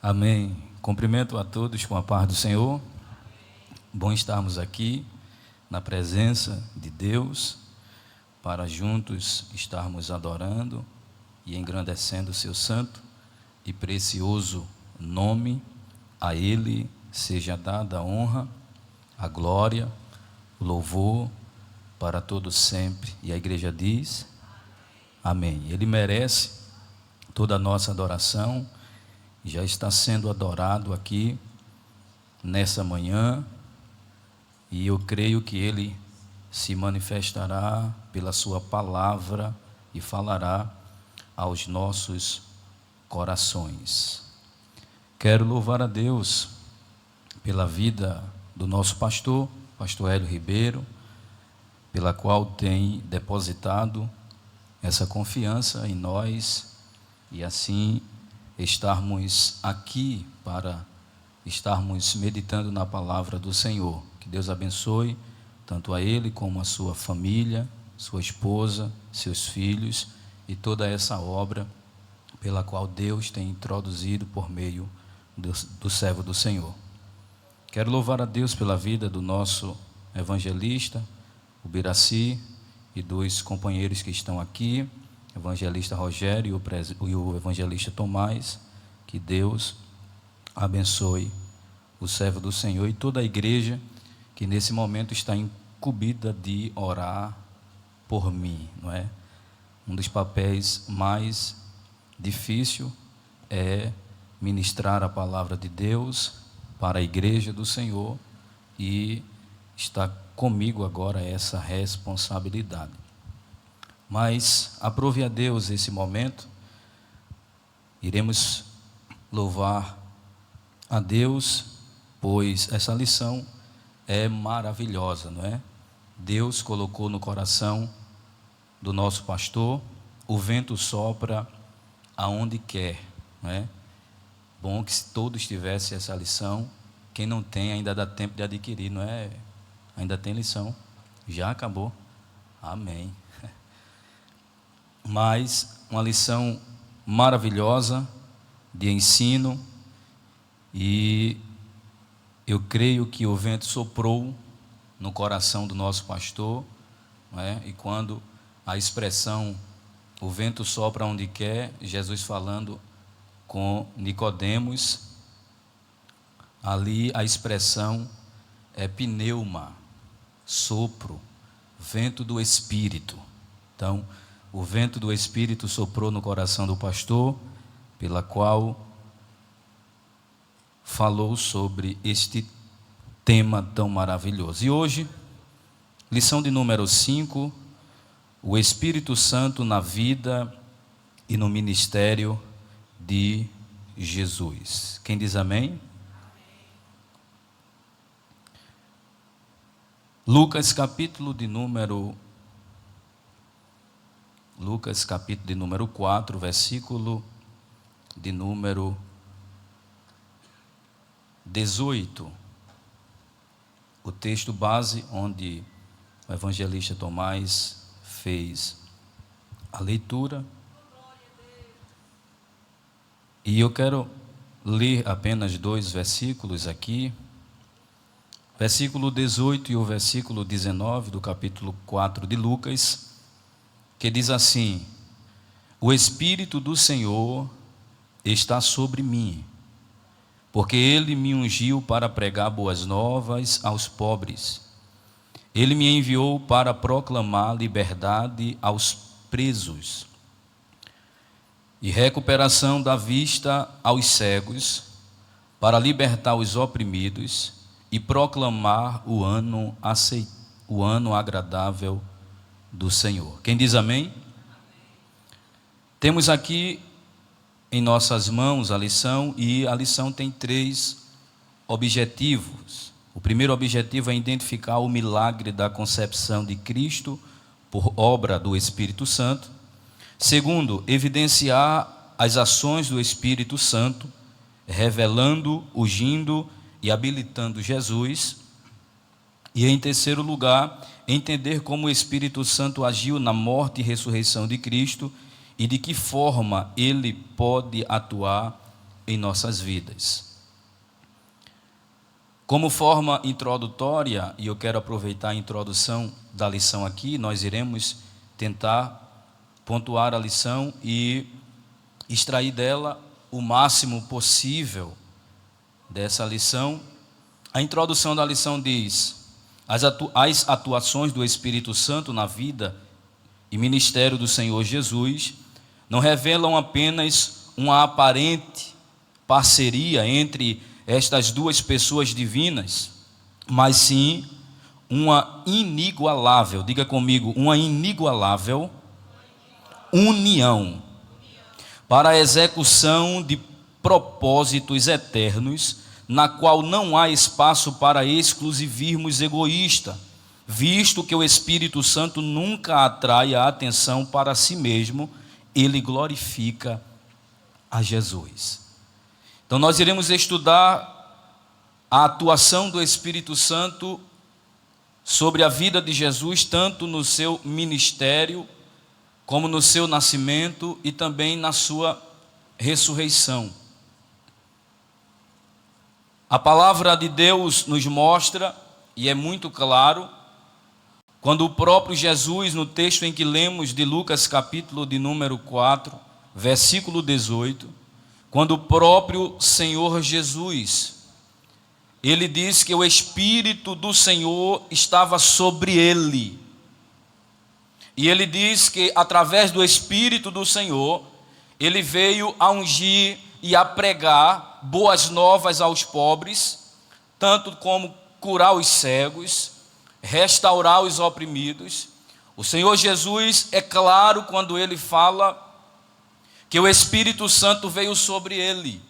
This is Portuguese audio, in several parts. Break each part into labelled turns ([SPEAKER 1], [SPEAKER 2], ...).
[SPEAKER 1] Amém. Cumprimento a todos com a paz do Senhor. Bom estarmos aqui na presença de Deus para juntos estarmos adorando e engrandecendo o seu santo e precioso nome. A Ele seja dada a honra, a glória, o louvor para todos sempre. E a igreja diz: amém. Ele merece toda a nossa adoração. Já está sendo adorado aqui nessa manhã, e eu creio que Ele se manifestará pela sua palavra e falará aos nossos corações. Quero louvar a Deus pela vida do nosso pastor Hélio Ribeiro, pela qual tem depositado essa confiança em nós, e assim estarmos aqui para estarmos meditando na palavra do Senhor. Que Deus abençoe tanto a ele como a sua família, sua esposa, seus filhos e toda essa obra pela qual Deus tem introduzido por meio do servo do Senhor. Quero louvar a Deus pela vida do nosso evangelista, o Biraci, e dois companheiros que estão aqui, o evangelista Rogério e o evangelista Tomás. Que Deus abençoe o servo do Senhor e toda a igreja que nesse momento está incumbida de orar por mim, não é? Um dos papéis mais difícil é ministrar a palavra de Deus para a igreja do Senhor, e está comigo agora essa responsabilidade. Mas aprove a Deus esse momento. Iremos louvar a Deus, pois essa lição é maravilhosa, não é? Deus colocou no coração do nosso pastor: o vento sopra aonde quer, não é? Bom que se todos tivessem essa lição. Quem não tem, ainda dá tempo de adquirir, não é? Ainda tem lição, já acabou, amém. Mas uma lição maravilhosa de ensino, e eu creio que o vento soprou no coração do nosso pastor, não é? E quando a expressão "o vento sopra onde quer", Jesus falando com Nicodemos, ali a expressão é pneuma, sopro, vento do Espírito. Então, o vento do Espírito soprou no coração do pastor, pela qual falou sobre este tema tão maravilhoso. E hoje, lição de número 5, o Espírito Santo na vida e no ministério de Jesus. Quem diz amém? Lucas capítulo de número 4, versículo de número 18. O texto base onde o evangelista Tomás fez a leitura. E eu quero ler apenas 2 versículos aqui. Versículo 18 e o versículo 19 do capítulo 4 de Lucas, que diz assim: o Espírito do Senhor está sobre mim, porque Ele me ungiu para pregar boas novas aos pobres. Ele me enviou para proclamar liberdade aos presos e recuperação da vista aos cegos, para libertar os oprimidos e proclamar o ano agradável do Senhor. Quem diz amém? Temos aqui em nossas mãos a lição, e a lição tem 3 objetivos. O primeiro objetivo é identificar o milagre da concepção de Cristo por obra do Espírito Santo. Segundo, evidenciar as ações do Espírito Santo, revelando, ungindo e habilitando Jesus. E em terceiro lugar, entender como o Espírito Santo agiu na morte e ressurreição de Cristo, e de que forma ele pode atuar em nossas vidas. Como forma introdutória, e eu quero aproveitar a introdução da lição aqui, nós iremos tentar pontuar a lição e extrair dela o máximo possível dessa lição. A introdução da lição diz: as atuações do Espírito Santo na vida e ministério do Senhor Jesus não revelam apenas uma aparente parceria entre estas duas pessoas divinas, mas sim uma inigualável, diga comigo, uma inigualável união para a execução de propósitos eternos, na qual não há espaço para exclusivismo egoísta, visto que o Espírito Santo nunca atrai a atenção para si mesmo, ele glorifica a Jesus. Então nós iremos estudar a atuação do Espírito Santo sobre a vida de Jesus, tanto no seu ministério, como no seu nascimento e também na sua ressurreição. A palavra de Deus nos mostra, e é muito claro, quando o próprio Jesus, no texto em que lemos de Lucas capítulo de número 4, versículo 18, quando o próprio Senhor Jesus, ele diz que o Espírito do Senhor estava sobre ele. E ele diz que através do Espírito do Senhor, ele veio a ungir e a pregar boas novas aos pobres, tanto como curar os cegos, restaurar os oprimidos. O Senhor Jesus é claro quando ele fala que o Espírito Santo veio sobre ele.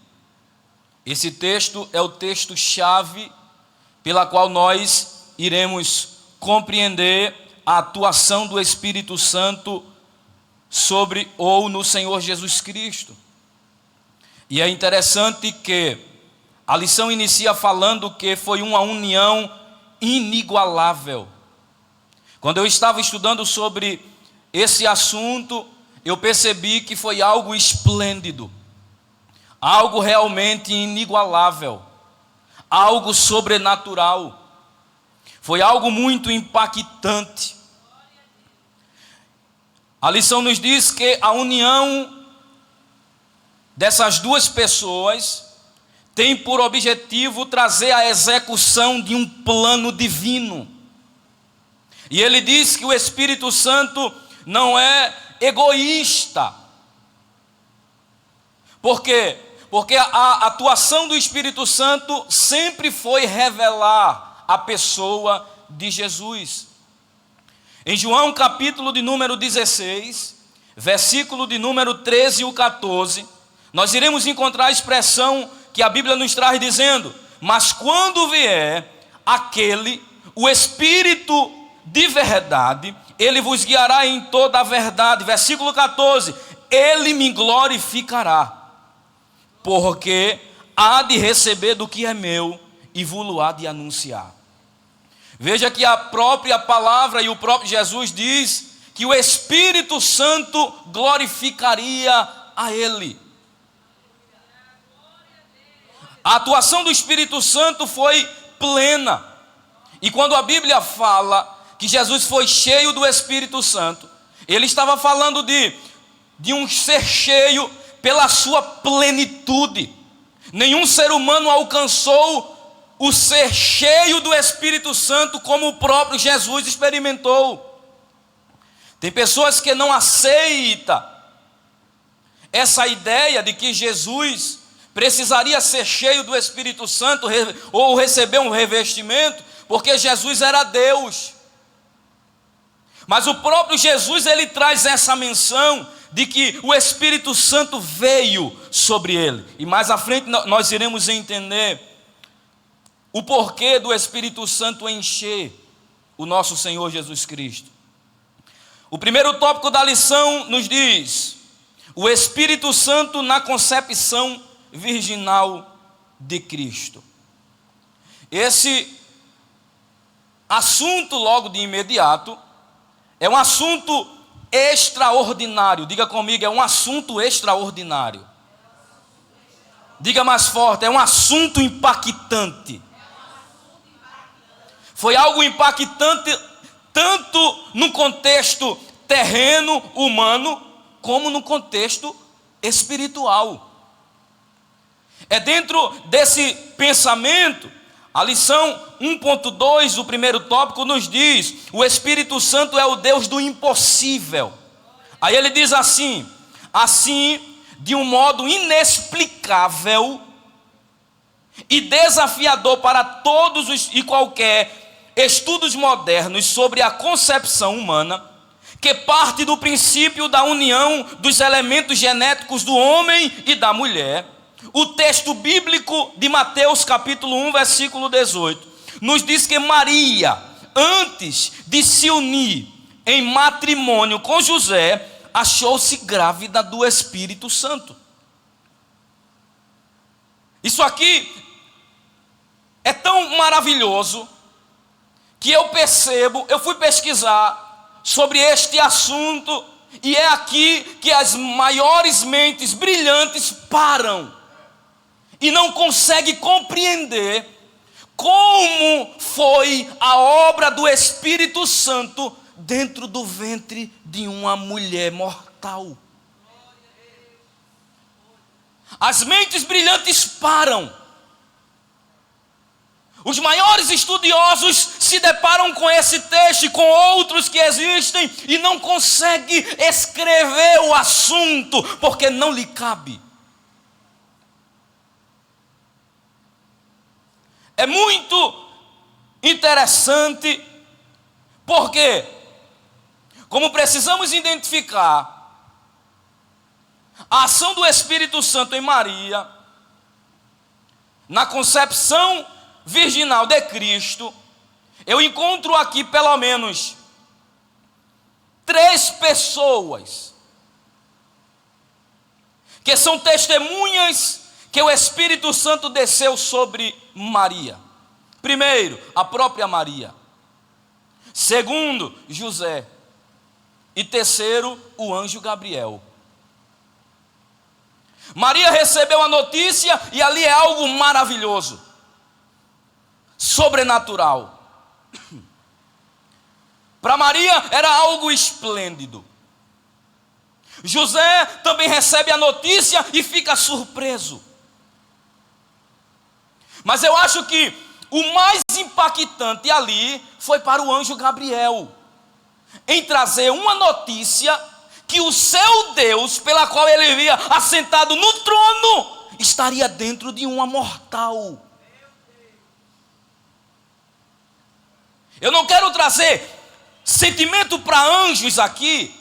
[SPEAKER 1] Esse texto é o texto-chave pela qual nós iremos compreender a atuação do Espírito Santo sobre ou no Senhor Jesus Cristo. E é interessante que a lição inicia falando que foi uma união inigualável. Quando eu estava estudando sobre esse assunto, eu percebi que foi algo esplêndido, algo realmente inigualável, algo sobrenatural. Foi algo muito impactante. A lição nos diz que a união dessas duas pessoas tem por objetivo trazer a execução de um plano divino. E ele diz que o Espírito Santo não é egoísta. Por quê? Porque a atuação do Espírito Santo sempre foi revelar a pessoa de Jesus. Em João capítulo de número 16, versículo de número 13 e 14, nós iremos encontrar a expressão que a Bíblia nos traz dizendo: mas quando vier aquele, o Espírito de verdade, ele vos guiará em toda a verdade. Versículo 14, ele me glorificará, porque há de receber do que é meu e vos há de anunciar. Veja que a própria palavra e o próprio Jesus diz que o Espírito Santo glorificaria a ele. A atuação do Espírito Santo foi plena. E quando a Bíblia fala que Jesus foi cheio do Espírito Santo, ele estava falando de um ser cheio pela sua plenitude. Nenhum ser humano alcançou o ser cheio do Espírito Santo como o próprio Jesus experimentou. Tem pessoas que não aceitam essa ideia de que Jesus precisaria ser cheio do Espírito Santo ou receber um revestimento, porque Jesus era Deus. Mas o próprio Jesus, ele traz essa menção de que o Espírito Santo veio sobre ele. E mais à frente nós iremos entender o porquê do Espírito Santo encher o nosso Senhor Jesus Cristo. O primeiro tópico da lição nos diz: o Espírito Santo na concepção virginal de Cristo. Esse assunto, logo de imediato, é um assunto extraordinário. Diga comigo, é um assunto extraordinário. Diga mais forte, é um assunto impactante. Foi algo impactante tanto no contexto terreno, humano, como no contexto espiritual. É dentro desse pensamento, a lição 1.2 do primeiro tópico nos diz: o Espírito Santo é o Deus do impossível. Aí ele diz assim, de um modo inexplicável e desafiador para todos e qualquer estudos modernos sobre a concepção humana, que parte do princípio da união dos elementos genéticos do homem e da mulher, o texto bíblico de Mateus capítulo 1, versículo 18, nos diz que Maria, antes de se unir em matrimônio com José, achou-se grávida do Espírito Santo. Isso aqui é tão maravilhoso que eu fui pesquisar sobre este assunto, e é aqui que as maiores mentes brilhantes param e não conseguem compreender como foi a obra do Espírito Santo dentro do ventre de uma mulher mortal. As mentes brilhantes param. Os maiores estudiosos se deparam com esse texto e com outros que existem e não conseguem escrever o assunto, porque não lhe cabe. É muito interessante, porque, como precisamos identificar a ação do Espírito Santo em Maria, na concepção virginal de Cristo, eu encontro aqui pelo menos 3 pessoas que são testemunhas que o Espírito Santo desceu sobre Maria. Primeiro, a própria Maria. Segundo, José. E terceiro, o anjo Gabriel. Maria recebeu a notícia e ali é algo maravilhoso, sobrenatural. Para Maria era algo esplêndido. José também recebe a notícia e fica surpreso. Mas eu acho que o mais impactante ali foi para o anjo Gabriel, em trazer uma notícia que o seu Deus, pela qual ele via assentado no trono, estaria dentro de uma mortal. Eu não quero trazer sentimento para anjos aqui,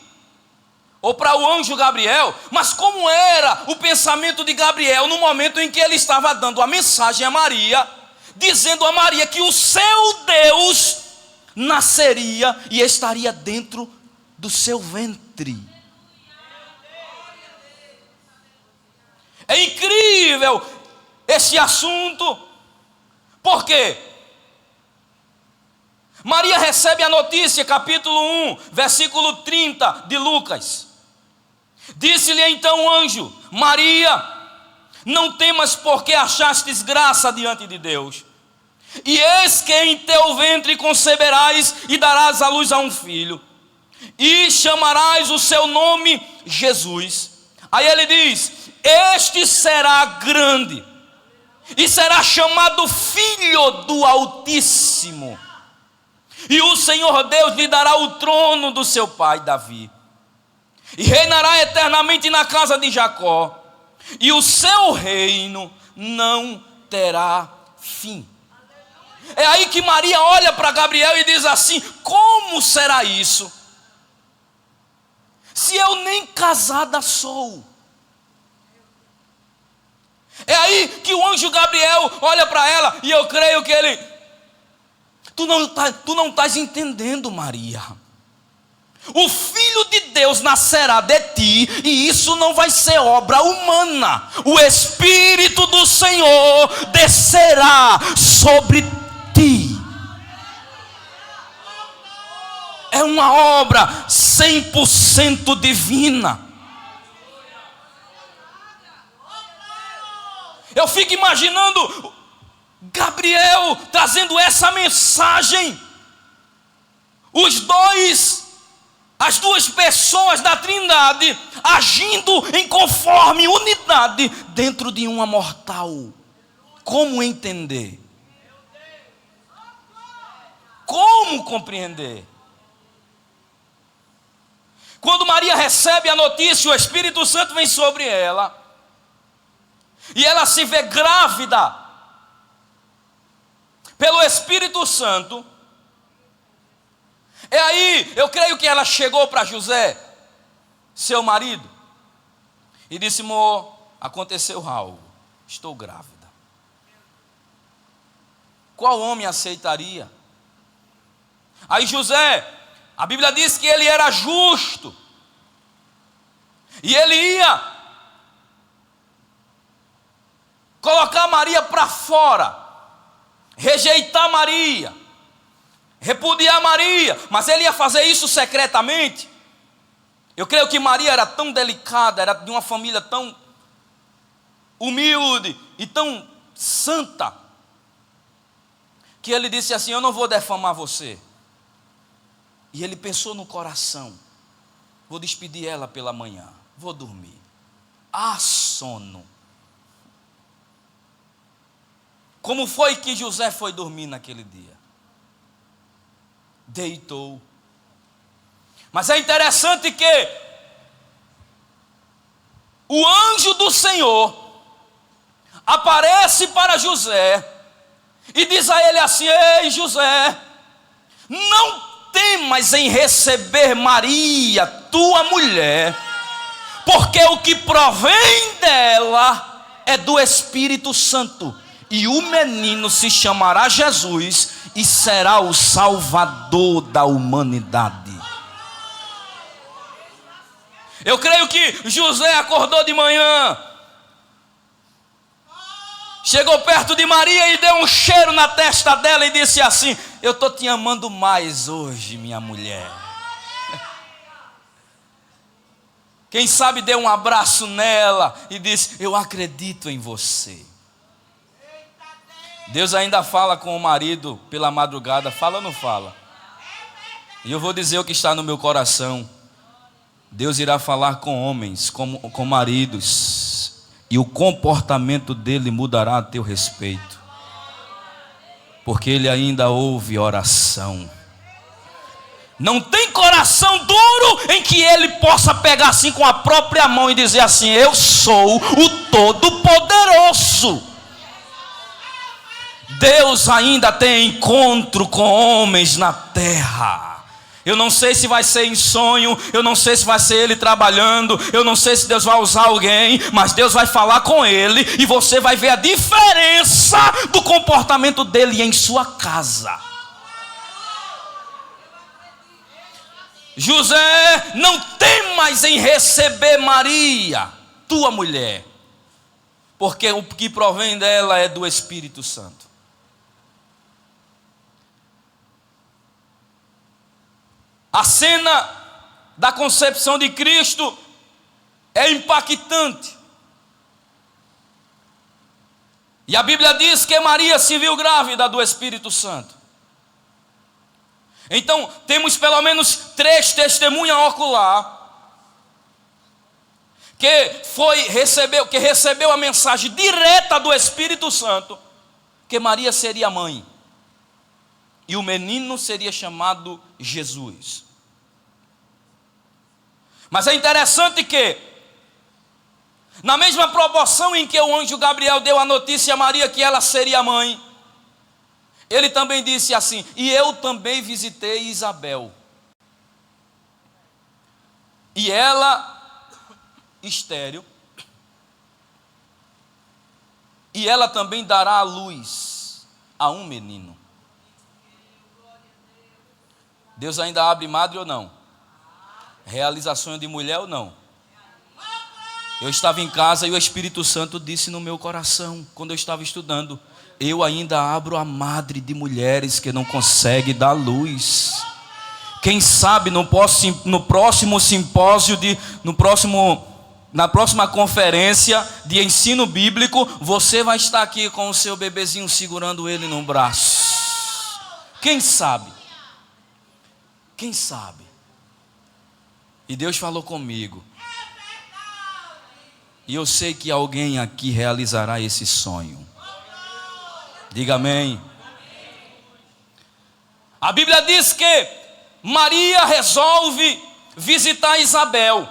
[SPEAKER 1] ou para o anjo Gabriel, mas como era o pensamento de Gabriel no momento em que ele estava dando a mensagem a Maria, dizendo a Maria que o seu Deus nasceria e estaria dentro do seu ventre. É incrível esse assunto. Por quê? Maria recebe a notícia, capítulo 1, versículo 30 de Lucas. Disse-lhe então o anjo: Maria, não temas, porque achastes graça diante de Deus. E eis que em teu ventre conceberás e darás à luz a um filho, e chamarás o seu nome Jesus. Aí ele diz: este será grande, e será chamado Filho do Altíssimo. E o Senhor Deus lhe dará o trono do seu pai Davi, e reinará eternamente na casa de Jacó, e o seu reino não terá fim. É aí que Maria olha para Gabriel e diz assim: como será isso, se eu nem casada sou? É aí que o anjo Gabriel olha para ela, e eu creio que ele: tu não estás entendendo, Maria. O Filho de Deus nascerá de ti, e isso não vai ser obra humana. O Espírito do Senhor descerá sobre ti. É uma obra 100% divina. Eu fico imaginando Gabriel trazendo essa mensagem. As duas pessoas da Trindade agindo em conforme unidade dentro de uma mortal. Como entender? Como compreender? Quando Maria recebe a notícia, o Espírito Santo vem sobre ela, e ela se vê grávida pelo Espírito Santo. É aí, eu creio que ela chegou para José, seu marido, e disse: amor, aconteceu algo, estou grávida. Qual homem aceitaria? Aí José, a Bíblia diz que ele era justo, e ele ia colocar Maria para fora, rejeitar Maria, repudiar Maria, mas ele ia fazer isso secretamente. Eu creio que Maria era tão delicada, era de uma família tão humilde e tão santa, que ele disse assim: eu não vou defamar você. E ele pensou no coração: vou despedir ela pela manhã, vou dormir. Sono. Como foi que José foi dormir naquele dia? Deitou. Mas é interessante que o anjo do Senhor aparece para José e diz a ele assim: ei José, não temas em receber Maria, tua mulher, porque o que provém dela é do Espírito Santo, e o menino se chamará Jesus e será o Salvador da humanidade. Eu creio que José acordou de manhã, chegou perto de Maria e deu um cheiro na testa dela e disse assim: eu estou te amando mais hoje, minha mulher. Quem sabe deu um abraço nela e disse: eu acredito em você. Deus ainda fala com o marido pela madrugada, fala ou não fala? E eu vou dizer o que está no meu coração. Deus irá falar com homens, com maridos, e o comportamento dele mudará a teu respeito, porque ele ainda ouve oração. Não tem coração duro em que ele possa pegar assim com a própria mão e dizer assim: eu sou o Todo-Poderoso. Deus ainda tem encontro com homens na terra. Eu não sei se vai ser em sonho, eu não sei se vai ser ele trabalhando, eu não sei se Deus vai usar alguém, mas Deus vai falar com ele e você vai ver a diferença do comportamento dele em sua casa. José, não temas em receber Maria, tua mulher, porque o que provém dela é do Espírito Santo. A cena da concepção de Cristo é impactante. E a Bíblia diz que Maria se viu grávida do Espírito Santo. Então, temos pelo menos 3 testemunhas oculares que recebeu a mensagem direta do Espírito Santo, que Maria seria mãe e o menino seria chamado Jesus. Mas é interessante que, na mesma proporção em que o anjo Gabriel deu a notícia a Maria que ela seria mãe, ele também disse assim: e eu também visitei Isabel, e ela estéril, e ela também dará à luz a um menino. Deus ainda abre madre ou não? Realização de mulher ou não? Eu estava em casa e o Espírito Santo disse no meu coração, quando eu estava estudando: eu ainda abro a madre de mulheres que não conseguem dar luz. Quem sabe no próximo simpósio, no próximo na próxima conferência de ensino bíblico, você vai estar aqui com o seu bebezinho segurando ele no braço. Quem sabe? Quem sabe? E Deus falou comigo. E eu sei que alguém aqui realizará esse sonho. Diga amém. A Bíblia diz que Maria resolve visitar Isabel.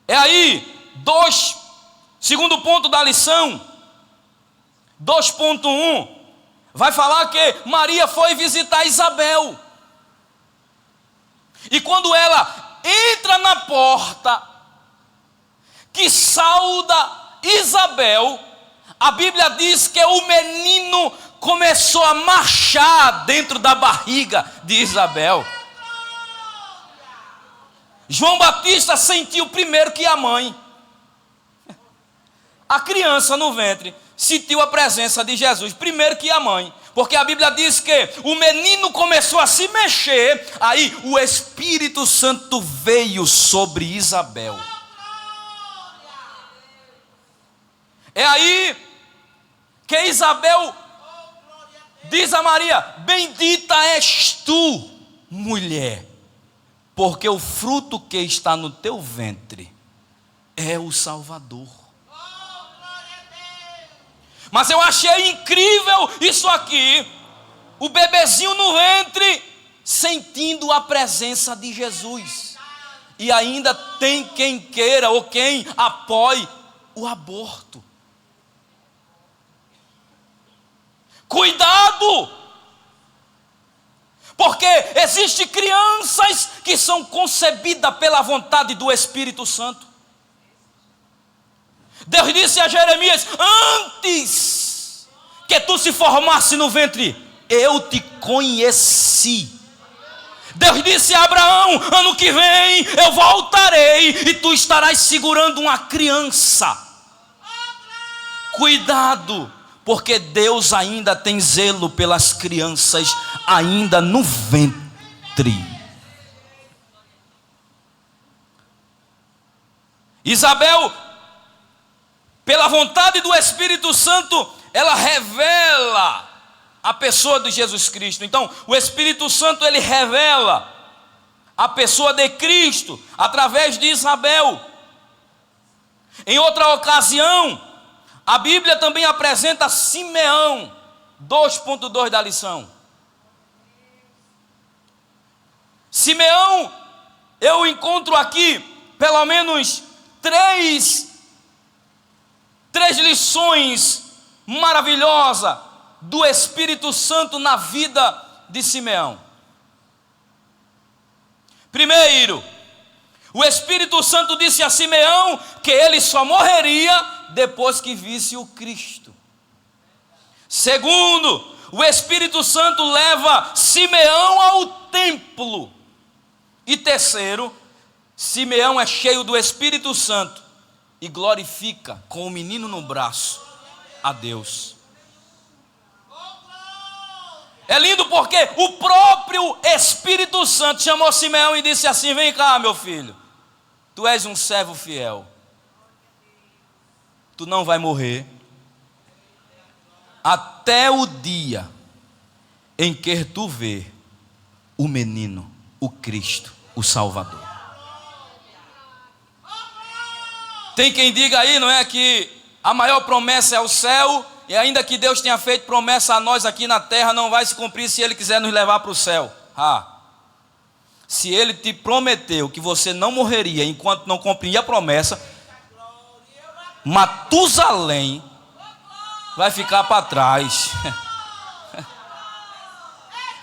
[SPEAKER 1] É aí, segundo ponto da lição, 2.1, vai falar que Maria foi visitar Isabel. E quando ela entra na porta, que sauda Isabel, a Bíblia diz que o menino começou a marchar dentro da barriga de Isabel. João Batista sentiu primeiro que a mãe. A criança no ventre sentiu a presença de Jesus primeiro que a mãe. Porque a Bíblia diz que o menino começou a se mexer. Aí o Espírito Santo veio sobre Isabel. É aí que Isabel diz a Maria: bendita és tu, mulher, porque o fruto que está no teu ventre é o Salvador. Mas eu achei incrível isso aqui, o bebezinho no ventre, sentindo a presença de Jesus. E ainda tem quem queira ou quem apoie o aborto. Cuidado! Porque existem crianças que são concebidas pela vontade do Espírito Santo. Deus disse a Jeremias: antes que tu se formasse no ventre, eu te conheci. Deus disse a Abraão: ano que vem eu voltarei e tu estarás segurando uma criança. Cuidado, porque Deus ainda tem zelo pelas crianças, ainda no ventre. Isabel, pela vontade do Espírito Santo, ela revela a pessoa de Jesus Cristo. Então, o Espírito Santo, ele revela a pessoa de Cristo através de Isabel. Em outra ocasião, a Bíblia também apresenta Simeão, 2.2 da lição. Simeão, eu encontro aqui pelo menos três lições maravilhosas do Espírito Santo na vida de Simeão. Primeiro, o Espírito Santo disse a Simeão que ele só morreria depois que visse o Cristo. Segundo, o Espírito Santo leva Simeão ao templo. E terceiro, Simeão é cheio do Espírito Santo e glorifica com o menino no braço a Deus. É lindo porque o próprio Espírito Santo chamou Simeão e disse assim: vem cá, meu filho, tu és um servo fiel, tu não vai morrer até o dia em que tu vê o menino, o Cristo, o Salvador. Tem quem diga aí, não é, que a maior promessa é o céu, e ainda que Deus tenha feito promessa a nós aqui na terra, não vai se cumprir se Ele quiser nos levar para o céu. Se Ele te prometeu que você não morreria enquanto não cumprir a promessa, Matusalém vai ficar para trás.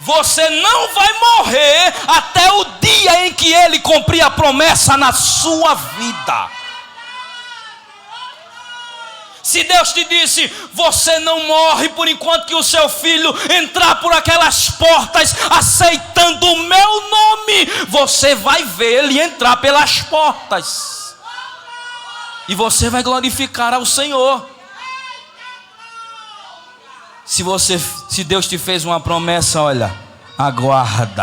[SPEAKER 1] Você não vai morrer até o dia em que Ele cumprir a promessa na sua vida. Se Deus te disse: você não morre por enquanto que o seu filho entrar por aquelas portas aceitando o meu nome, você vai ver ele entrar pelas portas e você vai glorificar ao Senhor. Se Deus te fez uma promessa, olha, aguarda.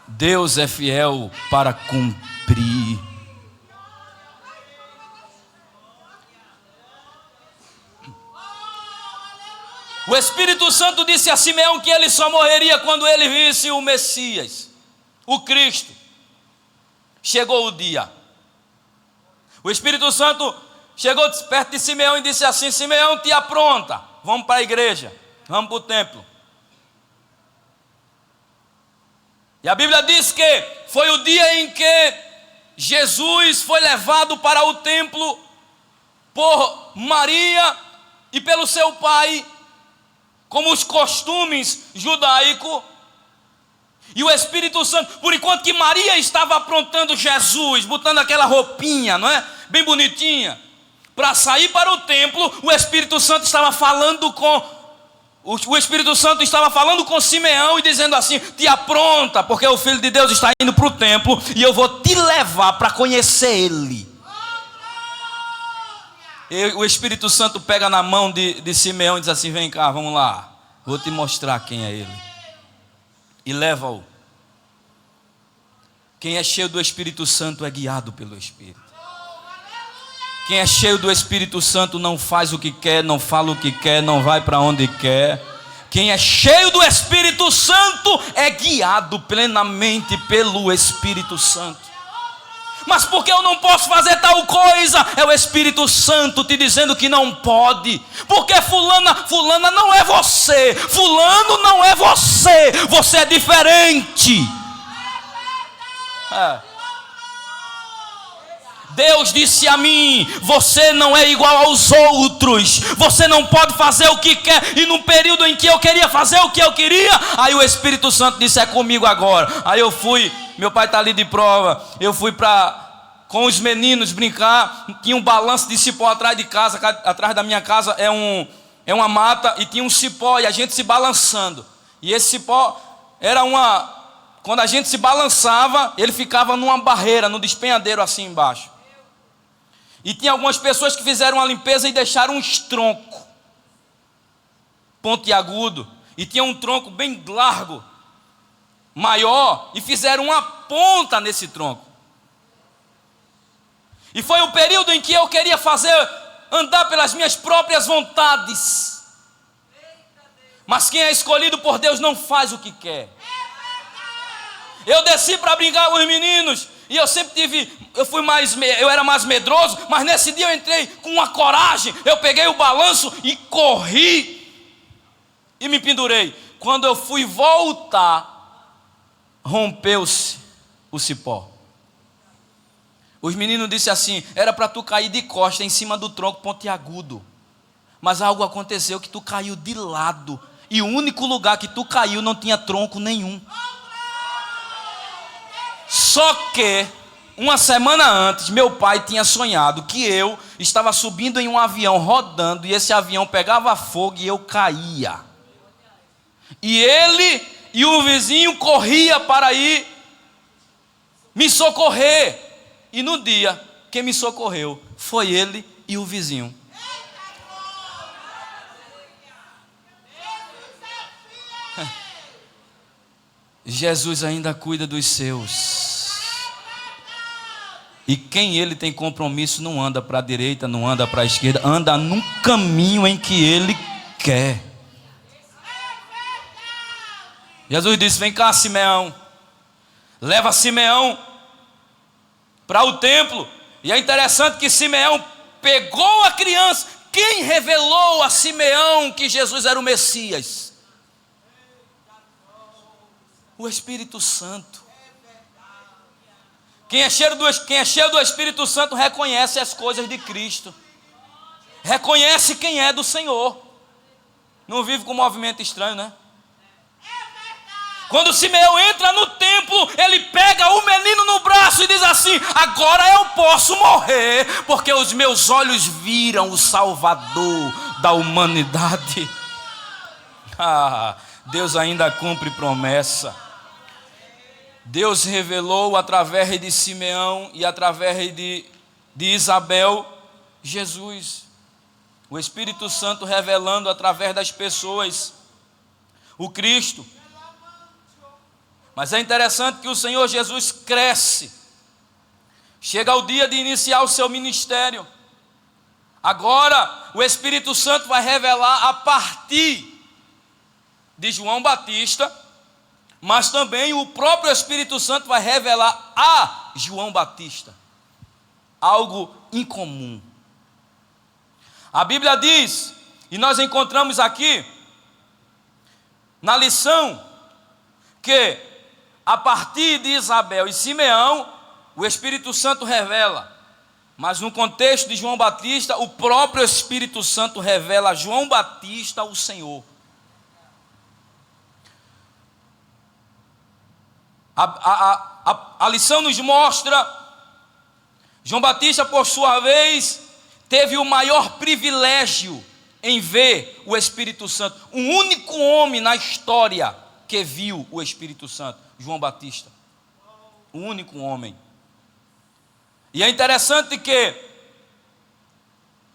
[SPEAKER 1] Deus é fiel para cumprir. O Espírito Santo disse a Simeão que ele só morreria quando ele visse o Messias, o Cristo. Chegou o dia. O Espírito Santo chegou perto de Simeão e disse assim: Simeão, te apronta, vamos para a igreja, vamos para o templo. E a Bíblia diz que foi o dia em que Jesus foi levado para o templo por Maria e pelo seu pai, como os costumes judaicos. E o Espírito Santo, por enquanto que Maria estava aprontando Jesus, botando aquela roupinha, não é? Bem bonitinha, para sair para o templo, o Espírito Santo estava falando com Simeão e dizendo assim: te apronta, porque o Filho de Deus está indo para o templo e eu vou te levar para conhecer Ele. E o Espírito Santo pega na mão de Simeão e diz assim: vem cá, vamos lá, vou te mostrar quem é Ele. E leva-o. Quem é cheio do Espírito Santo é guiado pelo Espírito. Quem é cheio do Espírito Santo não faz o que quer, não fala o que quer, não vai para onde quer. Quem é cheio do Espírito Santo é guiado plenamente pelo Espírito Santo. Mas porque eu não posso fazer tal coisa? É o Espírito Santo te dizendo que não pode. Porque fulana não é você. Fulano não é você. Você é diferente. Deus disse a mim: você não é igual aos outros. Você não pode fazer o que quer. E no período em que eu queria fazer o que eu queria, aí o Espírito Santo disse: é comigo agora. Aí eu fui, meu pai está ali de prova. Eu fui com os meninos brincar. Tinha um balanço de cipó atrás de casa. Atrás da minha casa é uma mata. E tinha um cipó e a gente se balançando. E esse cipó era quando a gente se balançava, ele ficava numa barreira, no despenhadeiro assim embaixo. E tinha algumas pessoas que fizeram uma limpeza e deixaram uns troncos pontiagudo. E tinha um tronco bem largo, maior, e fizeram uma ponta nesse tronco. E foi o período em que eu queria andar pelas minhas próprias vontades. Mas quem é escolhido por Deus não faz o que quer. Eu desci para brincar com os meninos. E eu sempre eu era mais medroso, mas nesse dia eu entrei com uma coragem. Eu peguei o balanço e corri e me pendurei. Quando eu fui voltar, rompeu-se o cipó. Os meninos disseram assim: era para tu cair de costa em cima do tronco pontiagudo, mas algo aconteceu que tu caiu de lado, e o único lugar que tu caiu não tinha tronco nenhum. Só que uma semana antes, meu pai tinha sonhado que eu estava subindo em um avião rodando, e esse avião pegava fogo e eu caía. E ele e o vizinho corria para ir me socorrer. E no dia, quem me socorreu foi ele e o vizinho. Jesus ainda cuida dos seus. E quem ele tem compromisso não anda para a direita, não anda para a esquerda, anda num caminho em que ele quer. Jesus disse: vem cá, Simeão. Leva Simeão para o templo. E é interessante que Simeão pegou a criança. Quem revelou a Simeão que Jesus era o Messias? O Espírito Santo. Quem é cheio do Espírito Santo reconhece as coisas de Cristo. Reconhece quem é do Senhor. Não vive com um movimento estranho, né? Quando Simeão entra no templo, ele pega o menino no braço e diz assim: agora eu posso morrer, porque os meus olhos viram o Salvador da humanidade. Deus ainda cumpre promessa. Deus revelou através de Simeão e através de Isabel Jesus. O Espírito Santo revelando através das pessoas o Cristo. Mas é interessante que o Senhor Jesus cresce. Chega o dia de iniciar o seu ministério. Agora o Espírito Santo vai revelar a partir de João Batista, mas também o próprio Espírito Santo vai revelar a João Batista algo incomum. A Bíblia diz, e nós encontramos aqui na lição, que a partir de Isabel e Simeão, o Espírito Santo revela. Mas no contexto de João Batista, o próprio Espírito Santo revela a João Batista o Senhor. A lição nos mostra, João Batista, por sua vez, teve o maior privilégio em ver o Espírito Santo. Um único homem na história que viu o Espírito Santo, João Batista. O único homem. E é interessante que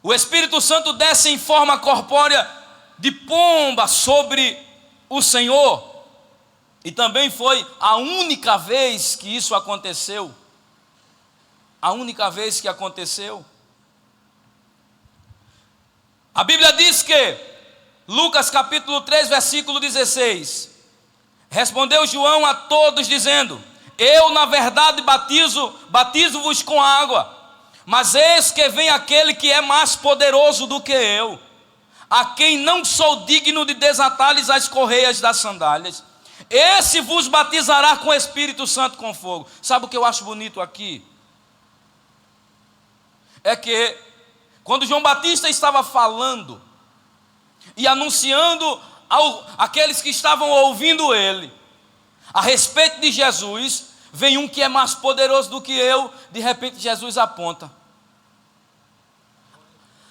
[SPEAKER 1] o Espírito Santo desce em forma corpórea de pomba sobre o Senhor. E também foi a única vez que isso aconteceu. A única vez que aconteceu. A Bíblia diz que, Lucas capítulo 3, versículo 16, respondeu João a todos dizendo: eu na verdade batizo-vos com água, mas eis que vem aquele que é mais poderoso do que eu, a quem não sou digno de desatar-lhes as correias das sandálias. Esse vos batizará com o Espírito Santo com fogo. Sabe o que eu acho bonito aqui? É que quando João Batista estava falando e anunciando àqueles que estavam ouvindo ele a respeito de Jesus, vem um que é mais poderoso do que eu. De repente Jesus aponta.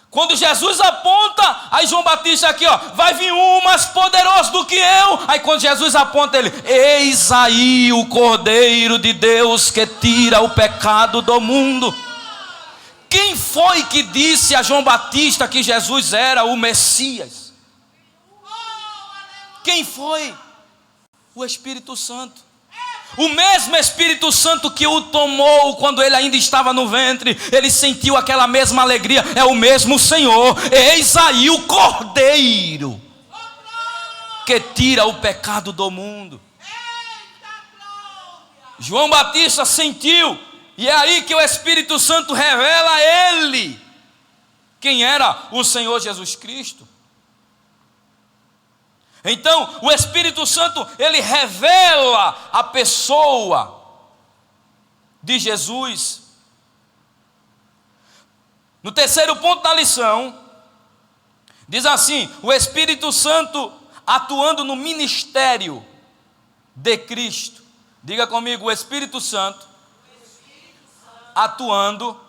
[SPEAKER 1] Quando Jesus aponta, aí João Batista aqui, vai vir um mais poderoso do que eu. Aí quando Jesus aponta, ele: eis aí o Cordeiro de Deus que tira o pecado do mundo. Quem foi que disse a João Batista que Jesus era o Messias? Quem foi? O Espírito Santo. O mesmo Espírito Santo que o tomou quando ele ainda estava no ventre, ele sentiu aquela mesma alegria. É o mesmo Senhor. Eis aí o Cordeiro que tira o pecado do mundo. João Batista sentiu, e é aí que o Espírito Santo revela a ele quem era o Senhor Jesus Cristo. Então, o Espírito Santo, ele revela a pessoa de Jesus. No terceiro ponto da lição, diz assim: o Espírito Santo atuando no ministério de Cristo. Diga comigo: o Espírito Santo atuando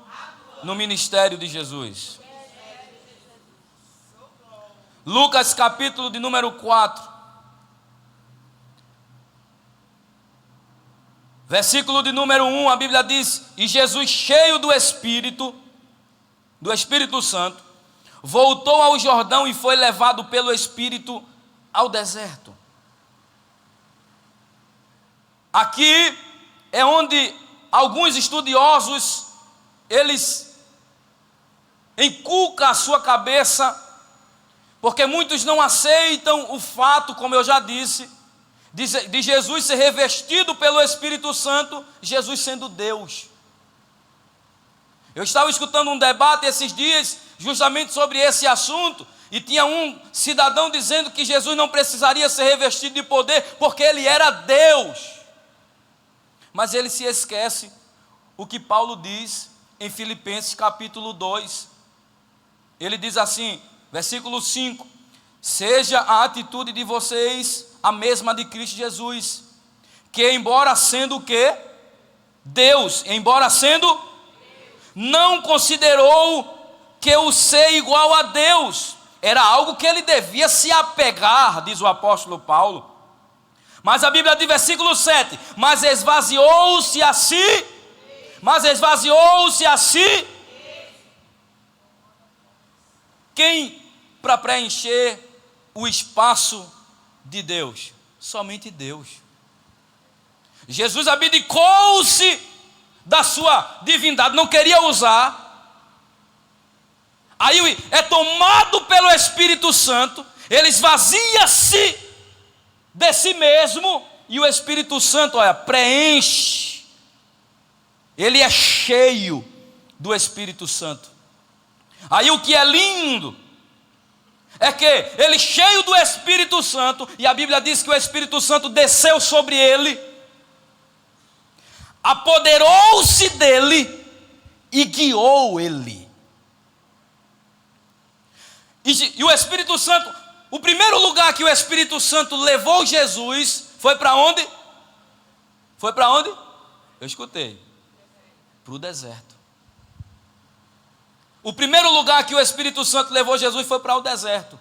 [SPEAKER 1] no ministério de Jesus. Lucas capítulo de número 4, versículo de número 1, a Bíblia diz: e Jesus, cheio do Espírito Santo, voltou ao Jordão e foi levado pelo Espírito ao deserto. Aqui é onde alguns estudiosos, eles inculcam a sua cabeça, porque muitos não aceitam o fato, como eu já disse, de Jesus ser revestido pelo Espírito Santo, Jesus sendo Deus. Eu estava escutando um debate esses dias, justamente sobre esse assunto, e tinha um cidadão dizendo que Jesus não precisaria ser revestido de poder, porque ele era Deus. Mas ele se esquece o que Paulo diz em Filipenses capítulo 2. Ele diz assim, versículo 5: seja a atitude de vocês a mesma de Cristo Jesus, que embora sendo o quê? Deus, não considerou que o ser igual a Deus era algo que ele devia se apegar, diz o apóstolo Paulo. Mas a Bíblia diz, versículo 7, mas esvaziou-se a si. Quem para preencher o espaço de Deus? Somente Deus. Jesus abdicou-se da sua divindade, não queria usar. Aí é tomado pelo Espírito Santo, ele esvazia-se de si mesmo, e o Espírito Santo, olha, preenche. Ele é cheio do Espírito Santo. Aí o que é lindo é que ele, cheio do Espírito Santo, e a Bíblia diz que o Espírito Santo desceu sobre ele, apoderou-se dele e guiou ele. E o Espírito Santo, o primeiro lugar que o Espírito Santo levou Jesus foi para onde? Foi para onde? Eu escutei. Para o deserto. O primeiro lugar que o Espírito Santo levou Jesus foi para o deserto.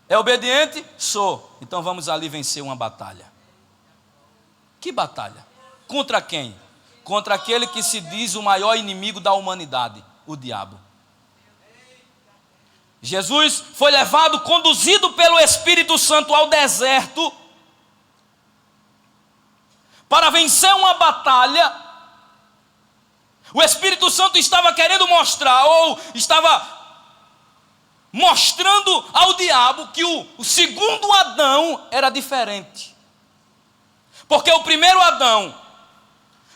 [SPEAKER 1] É obediente? Sou. Então vamos ali vencer uma batalha. Que batalha? Contra quem? Contra aquele que se diz o maior inimigo da humanidade, o diabo. Jesus foi levado, conduzido pelo Espírito Santo ao deserto, para vencer uma batalha. O Espírito Santo estava querendo mostrar, ou estava mostrando ao diabo que o segundo Adão era diferente. Porque o primeiro Adão,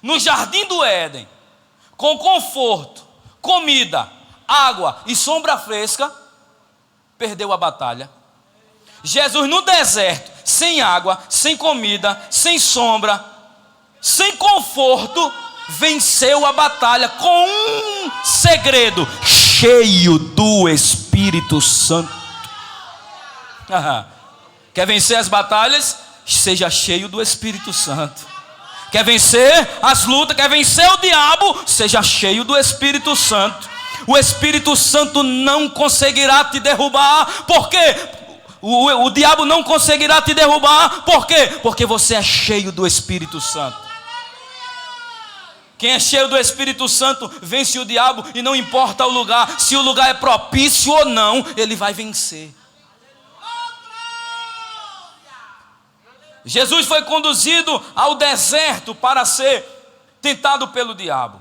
[SPEAKER 1] no jardim do Éden, com conforto, comida, água e sombra fresca, perdeu a batalha. Jesus no deserto, sem água, sem comida, sem sombra, sem conforto, venceu a batalha com um segredo: cheio do Espírito Santo. Quer vencer as batalhas? Seja cheio do Espírito Santo. Quer vencer as lutas, quer vencer o diabo? Seja cheio do Espírito Santo. O Espírito Santo não conseguirá te derrubar. Por quê? O diabo não conseguirá te derrubar. Por quê? Porque você é cheio do Espírito Santo. Quem é cheio do Espírito Santo vence o diabo, e não importa o lugar, se o lugar é propício ou não, ele vai vencer. Jesus foi conduzido ao deserto para ser tentado pelo diabo.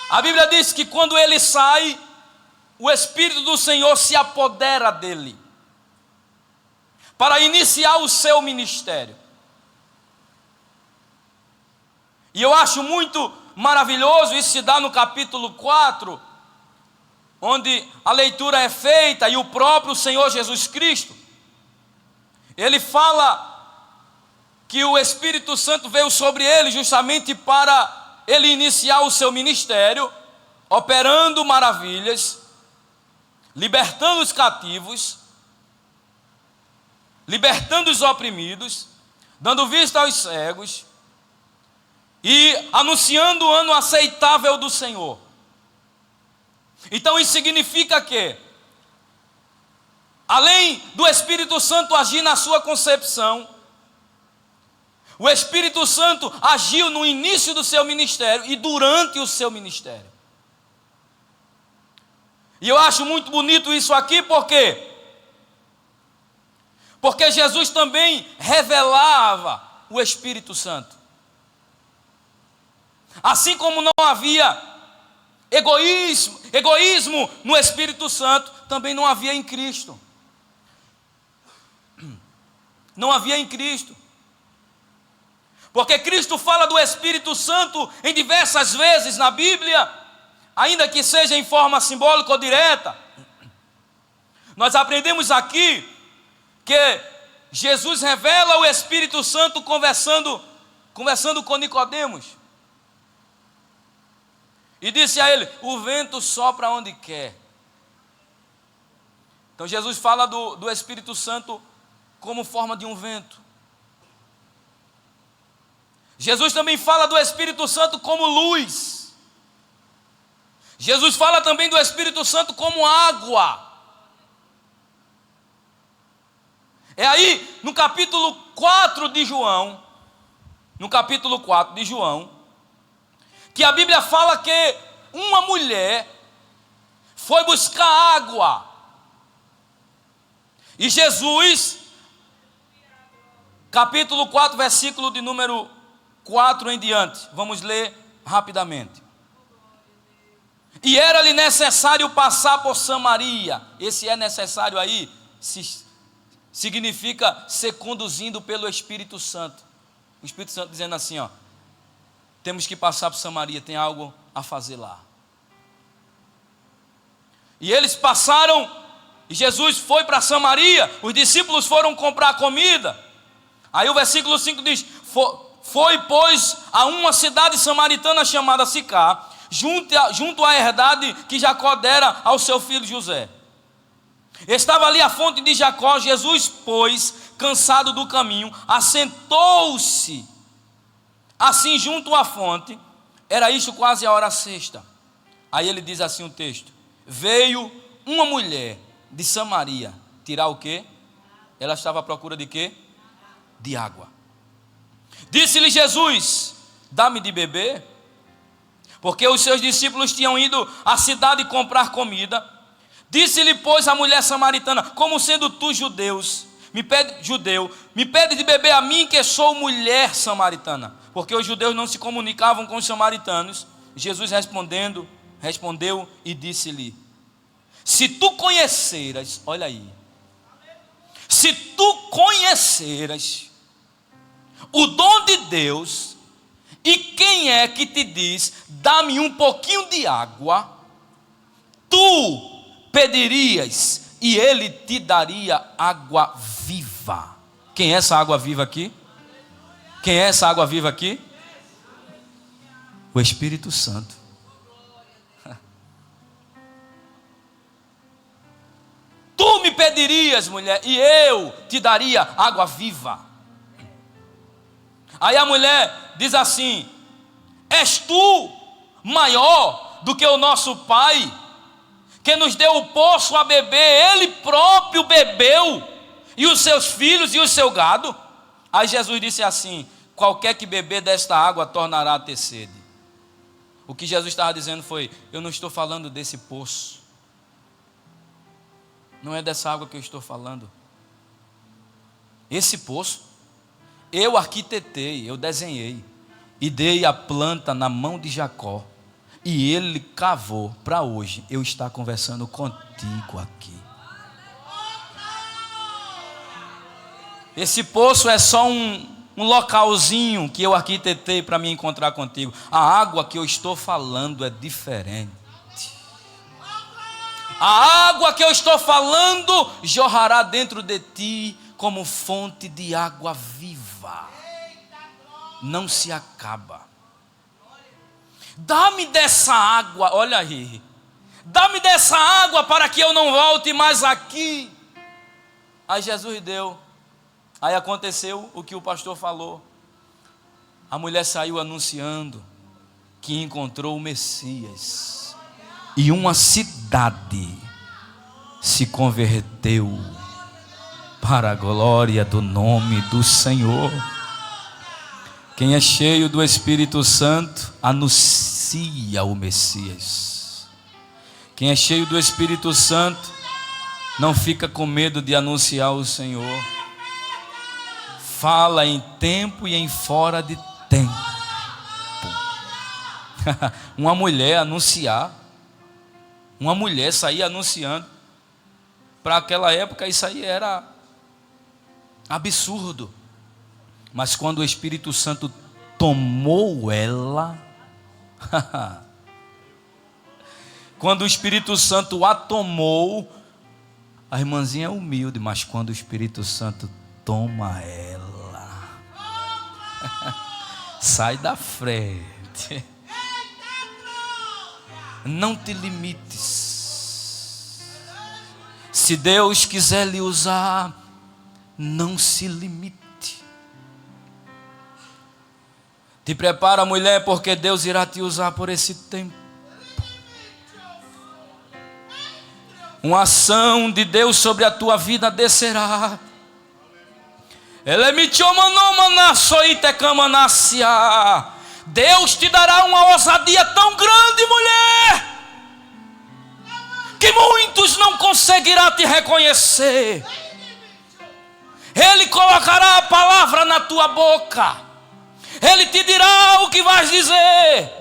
[SPEAKER 1] A Bíblia diz que quando ele sai, o Espírito do Senhor se apodera dele, para iniciar o seu ministério. E eu acho muito maravilhoso, isso se dá no capítulo 4, onde a leitura é feita, e o próprio Senhor Jesus Cristo, ele fala que o Espírito Santo veio sobre ele justamente para ele iniciar o seu ministério, operando maravilhas, libertando os cativos, libertando os oprimidos, dando vista aos cegos, e anunciando o ano aceitável do Senhor. Então isso significa que, além do Espírito Santo agir na sua concepção, o Espírito Santo agiu no início do seu ministério e durante o seu ministério. E eu acho muito bonito isso aqui, porque Jesus também revelava o Espírito Santo. Assim como não havia egoísmo no Espírito Santo, também não havia em Cristo. Não havia em Cristo. Porque Cristo fala do Espírito Santo em diversas vezes na Bíblia, ainda que seja em forma simbólica ou direta. Nós aprendemos aqui que Jesus revela o Espírito Santo conversando com Nicodemos. E disse a ele: o vento sopra onde quer. Então Jesus fala do Espírito Santo como forma de um vento. Jesus também fala do Espírito Santo como luz. Jesus fala também do Espírito Santo como água. É aí no capítulo 4 de João, que a Bíblia fala que uma mulher foi buscar água, e Jesus capítulo 4, versículo de número 4 em diante. Vamos ler rapidamente. E era-lhe necessário passar por Samaria. Esse é necessário aí significa ser conduzido pelo Espírito Santo. O Espírito Santo dizendo assim, ó: temos que passar por Samaria, tem algo a fazer lá. E eles passaram, e Jesus foi para Samaria. Os discípulos foram comprar comida. Aí o versículo 5 diz: foi pois a uma cidade samaritana chamada Sicar, junto à herdade que Jacó dera ao seu filho José. Estava ali a fonte de Jacó. Jesus, pois, cansado do caminho, assentou-se assim junto à fonte. Era isto quase a hora sexta. Aí ele diz assim o texto: veio uma mulher de Samaria tirar o quê? Ela estava à procura de quê? De água. Disse-lhe Jesus: dá-me de beber. Porque os seus discípulos tinham ido à cidade comprar comida. Disse-lhe, pois, a mulher samaritana: como sendo tu judeu, me pede de beber a mim, que sou mulher samaritana. Porque os judeus não se comunicavam com os samaritanos. Jesus respondeu e disse-lhe: se tu conheceras, olha aí, se tu conheceras o dom de Deus, e quem é que te diz, dá-me um pouquinho de água, tu pedirias e ele te daria água viva. Quem é essa água viva aqui? Quem é essa água viva aqui? O Espírito Santo. Tu me pedirias, mulher, e eu te daria água viva. Aí a mulher diz assim: és tu maior do que o nosso pai, que nos deu o poço a beber, ele próprio bebeu, e os seus filhos e o seu gado? Aí Jesus disse assim: qualquer que beber desta água tornará a ter sede. O que Jesus estava dizendo foi: eu não estou falando desse poço, não é dessa água que eu estou falando. Esse poço eu arquitetei, eu desenhei e dei a planta na mão de Jacó, e ele cavou para hoje eu estar conversando contigo aqui. Esse poço é só um localzinho que eu arquitetei para me encontrar contigo. A água que eu estou falando é diferente. A água que eu estou falando jorrará dentro de ti como fonte de água viva. Não se acaba. Dá-me dessa água, olha aí. Dá-me dessa água para que eu não volte mais aqui. Aí Jesus deu. Aí aconteceu o que o pastor falou. A mulher saiu anunciando que encontrou o Messias. E uma cidade se converteu para a glória do nome do Senhor. Quem é cheio do Espírito Santo anuncia o Messias. Quem é cheio do Espírito Santo não fica com medo de anunciar o Senhor. Fala em tempo e em fora de tempo. Uma mulher anunciar, uma mulher sair anunciando. Para aquela época isso aí era absurdo. Mas quando o Espírito Santo tomou ela, quando o Espírito Santo a tomou, a irmãzinha é humilde, mas quando o Espírito Santo toma ela, sai da frente. Não te limites. Se Deus quiser lhe usar, não se limite. Te prepara, mulher, porque Deus irá te usar por esse tempo. Uma ação de Deus sobre a tua vida descerá. Deus te dará uma ousadia tão grande, mulher, que muitos não conseguirão te reconhecer. Ele colocará a palavra na tua boca. Ele te dirá o que vais dizer.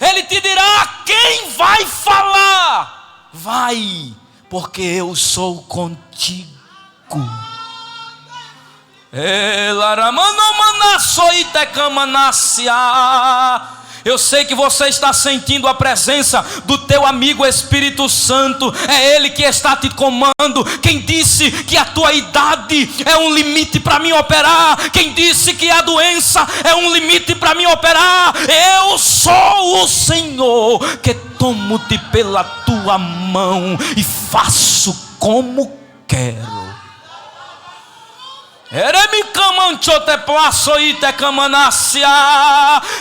[SPEAKER 1] Ele te dirá quem vai falar. Vai, porque eu sou contigo. Eu sei que você está sentindo a presença do teu amigo Espírito Santo. É Ele que está te comando. Quem disse que a tua idade é um limite para mim operar? Quem disse que a doença é um limite para mim operar? Eu sou o Senhor que tomo-te pela tua mão e faço como quero.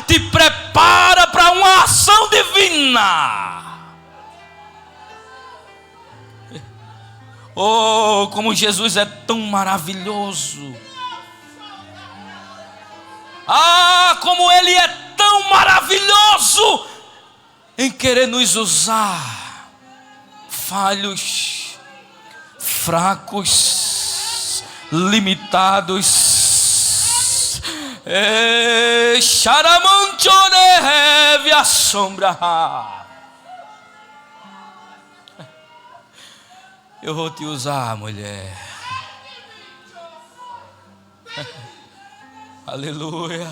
[SPEAKER 1] Te prepara para uma ação divina. Oh, como Jesus é tão maravilhoso. Ah, como Ele é tão maravilhoso em querer nos usar, falhos, fracos, limitados. Xaramanchoreve a sombra. Eu vou te usar, mulher. Aleluia.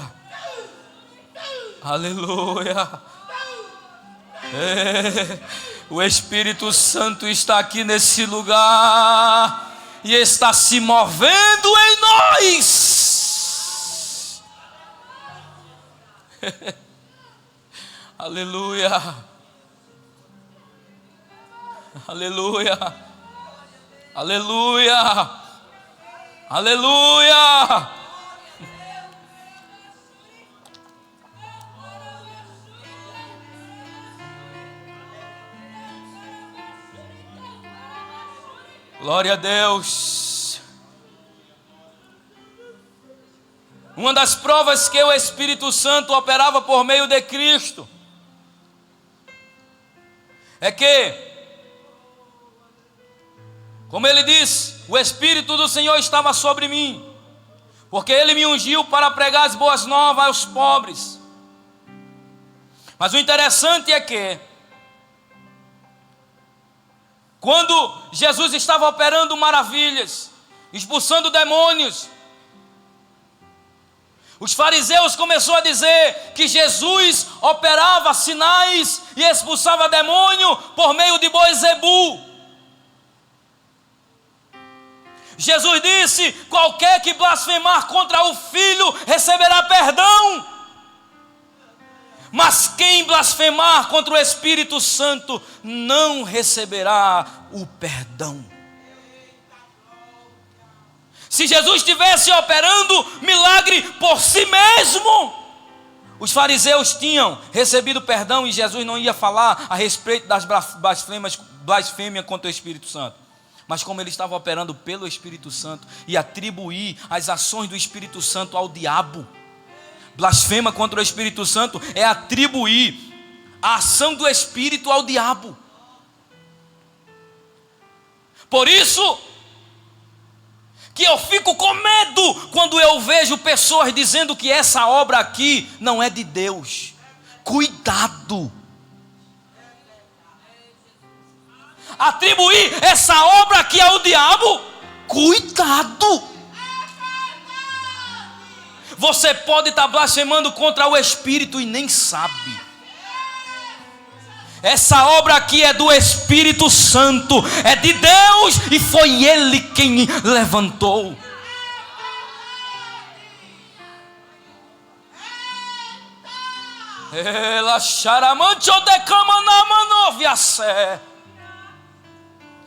[SPEAKER 1] Aleluia. O Espírito Santo está aqui nesse lugar e está se movendo em nós. Aleluia. Aleluia. Aleluia. Aleluia. Glória a Deus. Uma das provas que o Espírito Santo operava por meio de Cristo é que, como ele diz, o Espírito do Senhor estava sobre mim, porque Ele me ungiu para pregar as boas novas aos pobres. Mas o interessante é que, quando Jesus estava operando maravilhas, expulsando demônios, os fariseus começaram a dizer que Jesus operava sinais e expulsava demônio por meio de Beelzebul. Jesus disse: qualquer que blasfemar contra o Filho receberá perdão, mas quem blasfemar contra o Espírito Santo não receberá o perdão. Se Jesus estivesse operando milagre por si mesmo, os fariseus tinham recebido perdão e Jesus não ia falar a respeito das blasfêmias contra o Espírito Santo. Mas como ele estava operando pelo Espírito Santo e atribuir as ações do Espírito Santo ao diabo, blasfema contra o Espírito Santo é atribuir a ação do Espírito ao diabo. Por isso que eu fico com medo quando eu vejo pessoas dizendo que essa obra aqui não é de Deus. Cuidado. Atribuir essa obra aqui ao diabo, cuidado. Você pode estar blasfemando contra o Espírito e nem sabe. Essa obra aqui é do Espírito Santo, é de Deus e foi Ele quem levantou.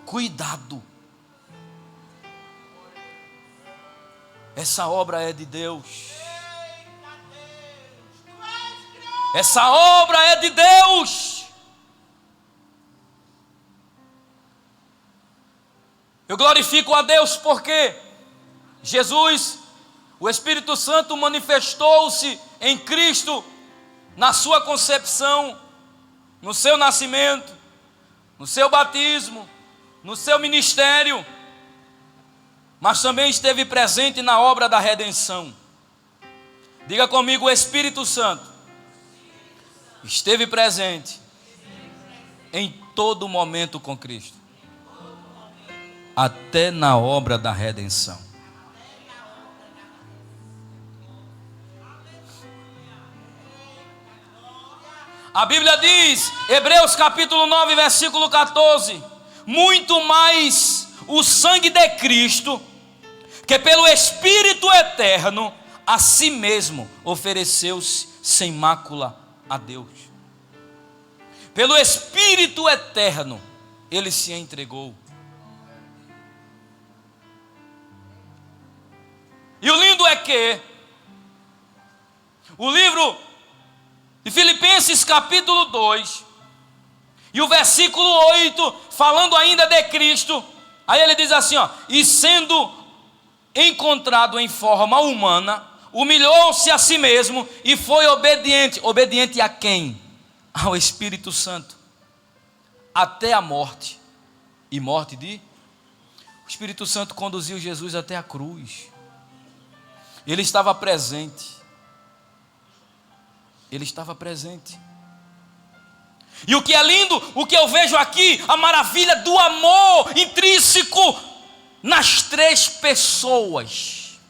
[SPEAKER 1] Cuidado. Essa obra é de Deus. Essa obra é de Deus. Eu glorifico a Deus porque Jesus, o Espírito Santo, manifestou-se em Cristo na sua concepção, no seu nascimento, no seu batismo, no seu ministério. mas também esteve presente na obra da redenção. Diga comigo: o Espírito Santo esteve presente em todo momento com Cristo, até na obra da redenção. A Bíblia diz, Hebreus capítulo 9, versículo 14: muito mais o sangue de Cristo, que pelo Espírito eterno a si mesmo ofereceu-se sem mácula a Deus. Pelo Espírito eterno ele se entregou. E o lindo é que o livro de Filipenses capítulo 2 e o versículo 8, falando ainda de Cristo, aí ele diz assim, ó: e sendo encontrado em forma humana, humilhou-se a si mesmo e foi obediente. Obediente a quem? Ao Espírito Santo, até a morte, e morte de... O Espírito Santo conduziu Jesus até a cruz. Ele estava presente. Ele estava presente. E o que é lindo, o que eu vejo aqui, a maravilha do amor intrínseco nas três pessoas.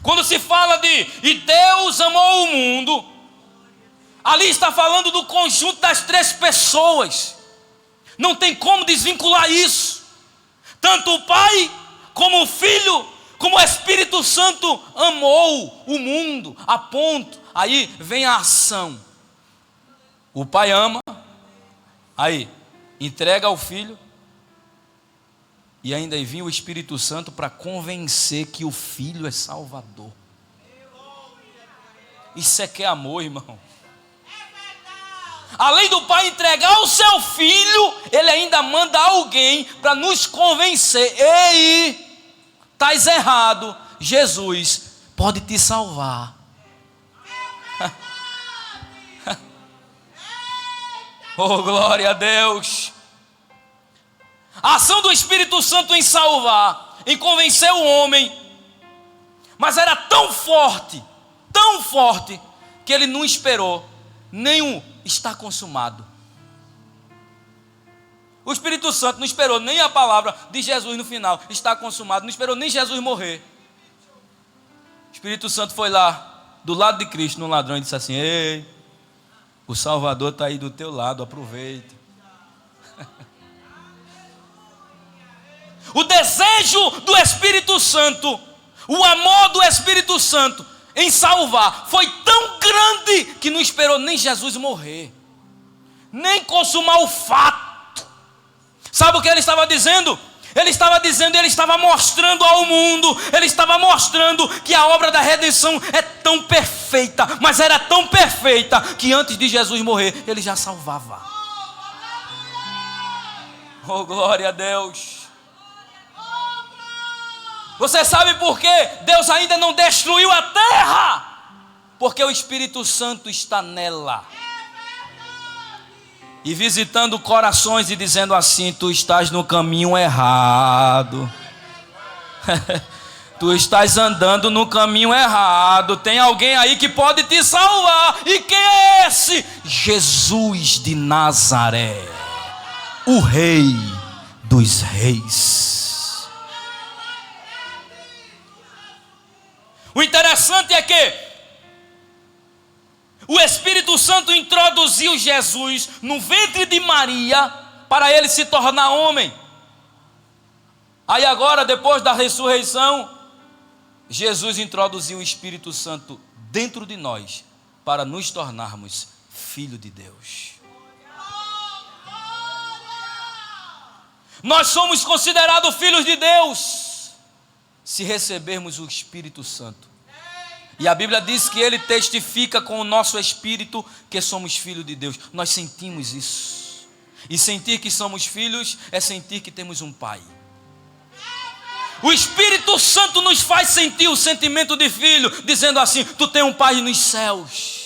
[SPEAKER 1] Quando se fala de e Deus amou o mundo, ali está falando do conjunto das três pessoas. Não tem como desvincular isso. Tanto o Pai, como o Filho, como o Espírito Santo amou o mundo, a ponto. Aí vem a ação. O Pai ama, aí entrega ao Filho, e ainda vinha o Espírito Santo para convencer que o Filho é Salvador. Isso é que é amor, irmão. Além do Pai entregar o seu Filho, Ele ainda manda alguém para nos convencer: ei, estás errado, Jesus pode te salvar. Oh, glória a Deus. A ação do Espírito Santo em salvar, em convencer o homem, mas era tão forte, que ele não esperou nenhum está consumado. O Espírito Santo não esperou nem a palavra de Jesus no final, está consumado, não esperou nem Jesus morrer. O Espírito Santo foi lá, do lado de Cristo, no ladrão, e disse assim: ei, o Salvador está aí do teu lado, aproveita. O desejo do Espírito Santo, o amor do Espírito Santo em salvar foi tão grande que não esperou nem Jesus morrer, nem consumar o fato. Sabe o que ele estava dizendo? Ele estava mostrando ao mundo, ele estava mostrando que a obra da redenção é tão perfeita, mas era tão perfeita que antes de Jesus morrer, ele já salvava. Oh, glória a Deus. Você sabe por que Deus ainda não destruiu a terra? Porque o Espírito Santo está nela. E visitando corações e dizendo assim: tu estás no caminho errado. Tu estás andando no caminho errado. Tem alguém aí que pode te salvar. E quem é esse? Jesus de Nazaré, o Rei dos Reis. O interessante é que o Espírito Santo introduziu Jesus no ventre de Maria para ele se tornar homem. Aí agora, depois da ressurreição, Jesus introduziu o Espírito Santo dentro de nós para nos tornarmos filho de Deus. Nós somos considerados filhos de Deus se recebermos o Espírito Santo. E a Bíblia diz que Ele testifica com o nosso espírito que somos filhos de Deus. Nós sentimos isso. E sentir que somos filhos é sentir que temos um Pai. O Espírito Santo nos faz sentir o sentimento de filho, dizendo assim: tu tem um Pai nos céus.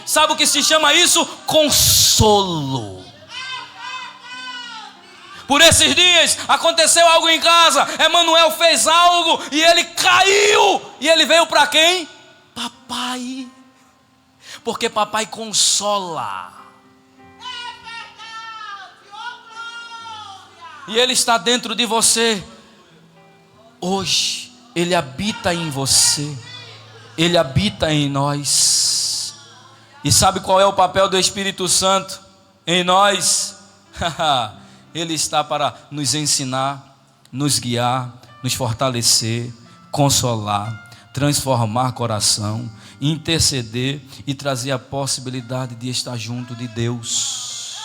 [SPEAKER 1] Sabe o que se chama isso? Consolo. Por esses dias aconteceu algo em casa. Emanuel fez algo e ele caiu. E ele veio para quem? Papai. Porque papai consola. E ele está dentro de você. Hoje ele habita em você. Ele habita em nós. E sabe qual é o papel do Espírito Santo em nós? Ele está para nos ensinar, nos guiar, nos fortalecer, consolar, transformar coração, interceder e trazer a possibilidade de estar junto de Deus.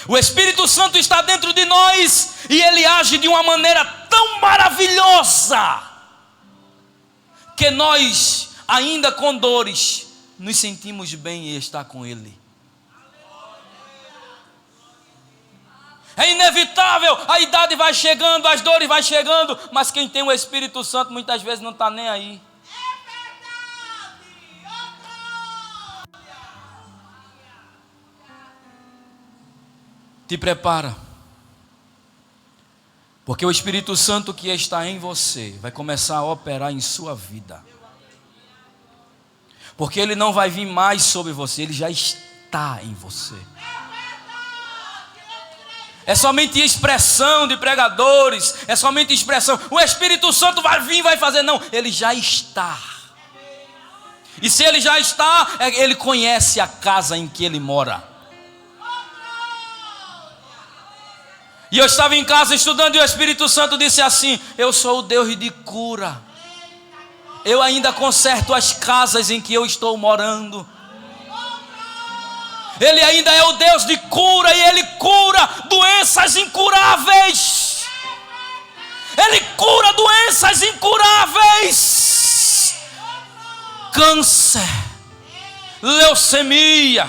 [SPEAKER 1] O Espírito Santo está dentro de nós e ele age de uma maneira tão maravilhosa que nós, ainda com dores, nos sentimos bem em estar com ele. É inevitável, a idade vai chegando, as dores vai chegando, mas quem tem o Espírito Santo muitas vezes não está nem aí. Te prepara, porque o Espírito Santo que está em você vai começar a operar em sua vida. Porque ele não vai vir mais sobre você, ele já está em você. É somente expressão de pregadores, é somente expressão. O Espírito Santo vai vir e vai fazer, não, ele já está. E se ele já está, ele conhece a casa em que ele mora. E eu estava em casa estudando e o Espírito Santo disse assim: eu sou o Deus de cura. Eu ainda conserto as casas em que eu estou morando. Ele ainda é o Deus de cura e ele cura doenças incuráveis. Ele cura doenças incuráveis. Câncer, leucemia,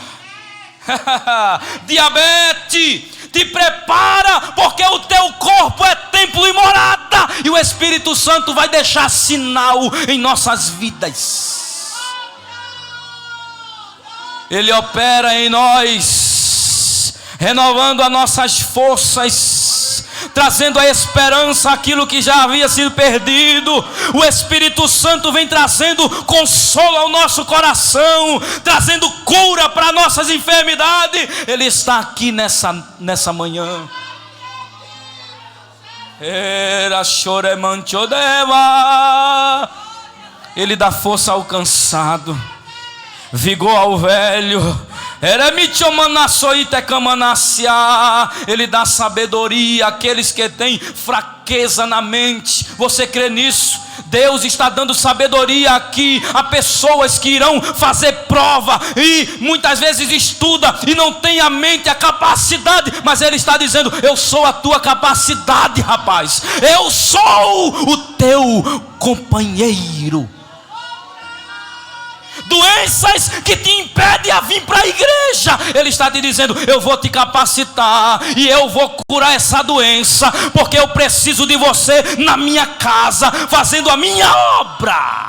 [SPEAKER 1] diabetes. Te prepara, porque o teu corpo é templo e morada, e o Espírito Santo vai deixar sinal em nossas vidas. Ele opera em nós, renovando as nossas forças, trazendo a esperança àquilo que já havia sido perdido. O Espírito Santo vem trazendo consolo ao nosso coração, trazendo cura para nossas enfermidades. Ele está aqui nessa manhã. Ele dá força ao cansado, vigor ao velho. Ele dá sabedoria àqueles que têm fraqueza na mente. Você crê nisso? Deus está dando sabedoria aqui a pessoas que irão fazer prova e muitas vezes estuda e não tem a mente, a capacidade, mas Ele está dizendo: eu sou a tua capacidade, rapaz. Eu sou o teu companheiro. Doenças que te impedem a vir para a igreja, Ele está te dizendo: eu vou te capacitar e eu vou curar essa doença, porque eu preciso de você na minha casa, fazendo a minha obra.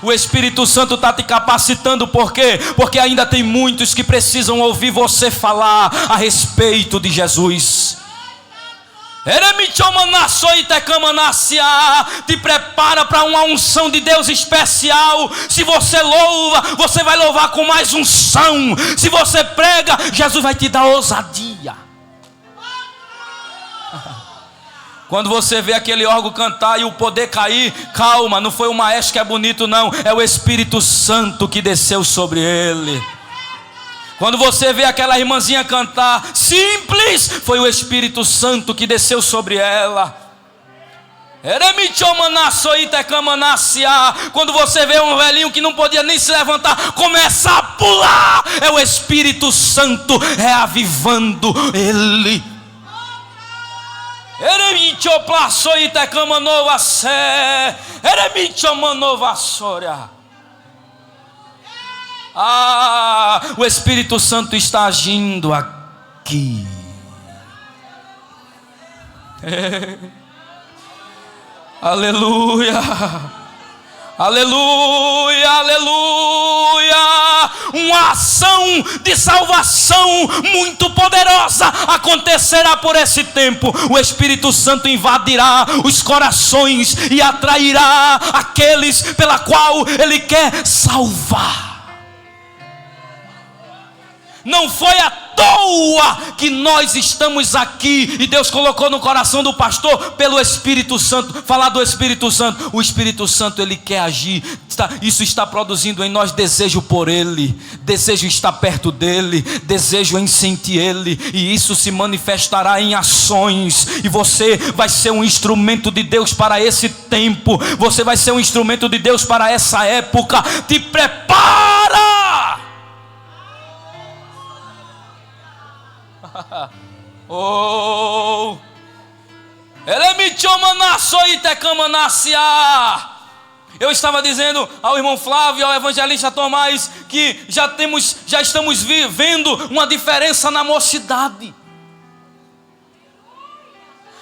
[SPEAKER 1] O Espírito Santo está te capacitando, por quê? Porque ainda tem muitos que precisam ouvir você falar a respeito de Jesus. Te prepara para uma unção de Deus especial. Se você louva, você vai louvar com mais unção. Se você prega, Jesus vai te dar ousadia. Quando você vê aquele órgão cantar e o poder cair, calma, não foi o maestro que é bonito, não, é o Espírito Santo que desceu sobre ele. Quando você vê aquela irmãzinha cantar simples, foi o Espírito Santo que desceu sobre ela. Quando você vê um velhinho que não podia nem se levantar começar a pular, é o Espírito Santo reavivando ele. O Espírito Santo está agindo aqui. Aleluia, aleluia, aleluia. uma ação de salvação muito poderosa acontecerá por esse tempo. O Espírito Santo invadirá os corações e atrairá aqueles pela qual Ele quer salvar. Não foi à toa que nós estamos aqui, e Deus colocou no coração do pastor pelo Espírito Santo, falar do Espírito Santo. O Espírito Santo, Ele quer agir, isso está produzindo em nós desejo por Ele, desejo estar perto dEle, desejo em sentir Ele, e isso se manifestará em ações, e você vai ser um instrumento de Deus para esse tempo, você vai ser um instrumento de Deus para essa época. Te prepara! Oh, eu estava dizendo ao irmão Flávio, ao evangelista Tomás, que já estamos vivendo uma diferença na mocidade.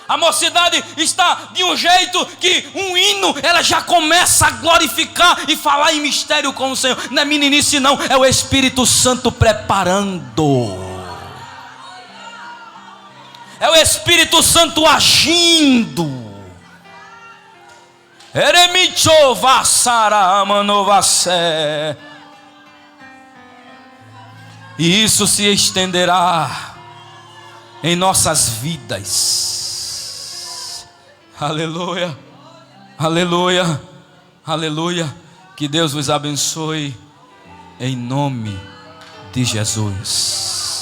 [SPEAKER 1] A mocidade está de um jeito que um hino, ela já começa a glorificar e falar em mistério com o Senhor. Não é meninice não, é o Espírito Santo preparando. É o Espírito Santo agindo. E isso se estenderá em nossas vidas. Aleluia, aleluia, aleluia. Que Deus vos abençoe em nome de Jesus.